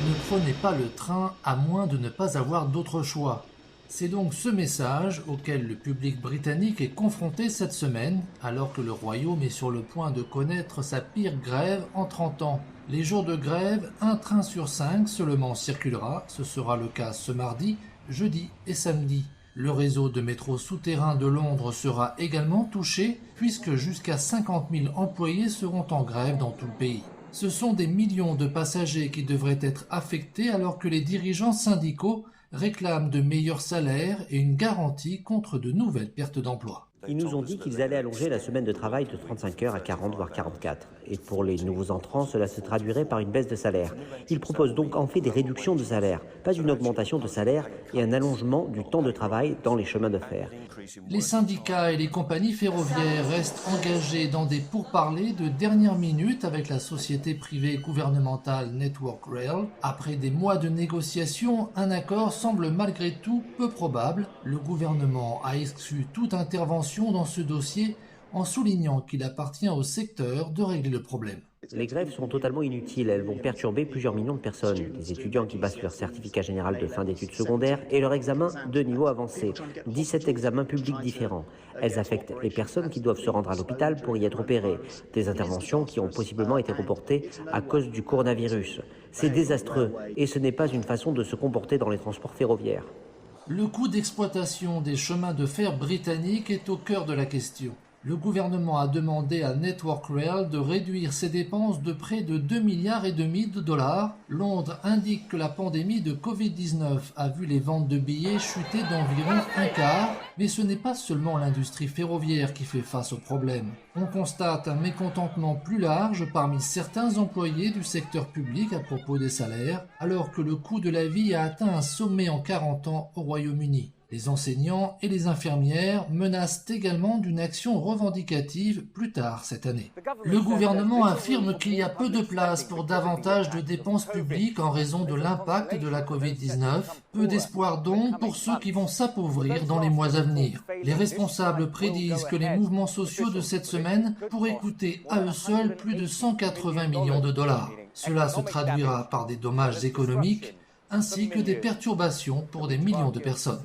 ne prenez pas le train à moins de ne pas avoir d'autre choix. C'est donc ce message auquel le public britannique est confronté cette semaine, alors que le Royaume est sur le point de connaître sa pire grève en 30 ans. Les jours de grève, un train sur 5 seulement circulera, ce sera le cas ce mardi, jeudi et samedi. Le réseau de métro souterrain de Londres sera également touché, puisque jusqu'à 50 000 employés seront en grève dans tout le pays. Ce sont des millions de passagers qui devraient être affectés alors que les dirigeants syndicaux réclament de meilleurs salaires et une garantie contre de nouvelles pertes d'emplois. Ils nous ont dit qu'ils allaient allonger la semaine de travail de 35 heures à 40 voire 44. Et pour les nouveaux entrants, cela se traduirait par une baisse de salaire. Ils proposent donc en fait des réductions de salaire, pas une augmentation de salaire et un allongement du temps de travail dans les chemins de fer. Les syndicats et les compagnies ferroviaires restent engagés dans des pourparlers de dernière minute avec la société privée gouvernementale Network Rail. Après des mois de négociations, un accord semble malgré tout peu probable. Le gouvernement a exclu toute intervention dans ce dossier en soulignant qu'il appartient au secteur de régler le problème. Les grèves sont totalement inutiles, elles vont perturber plusieurs millions de personnes. Les étudiants qui passent leur certificat général de fin d'études secondaires et leur examen de niveau avancé. 17 examens publics différents. Elles affectent les personnes qui doivent se rendre à l'hôpital pour y être opérées. Des interventions qui ont possiblement été reportées à cause du coronavirus. C'est désastreux et ce n'est pas une façon de se comporter dans les transports ferroviaires. Le coût d'exploitation des chemins de fer britanniques est au cœur de la question. Le gouvernement a demandé à Network Rail de réduire ses dépenses de près de 2,5 milliards de dollars. Londres indique que la pandémie de Covid-19 a vu les ventes de billets chuter d'environ un quart, mais ce n'est pas seulement l'industrie ferroviaire qui fait face au problème. On constate un mécontentement plus large parmi certains employés du secteur public à propos des salaires, alors que le coût de la vie a atteint un sommet en 40 ans au Royaume-Uni. Les enseignants et les infirmières menacent également d'une action revendicative plus tard cette année. Le gouvernement affirme qu'il y a peu de place pour davantage de dépenses publiques en raison de l'impact de la Covid-19. Peu d'espoir donc pour ceux qui vont s'appauvrir dans les mois à venir. Les responsables prédisent que les mouvements sociaux de cette semaine pourraient coûter à eux seuls plus de 180 millions de dollars. Cela se traduira par des dommages économiques ainsi que des perturbations pour des millions de personnes.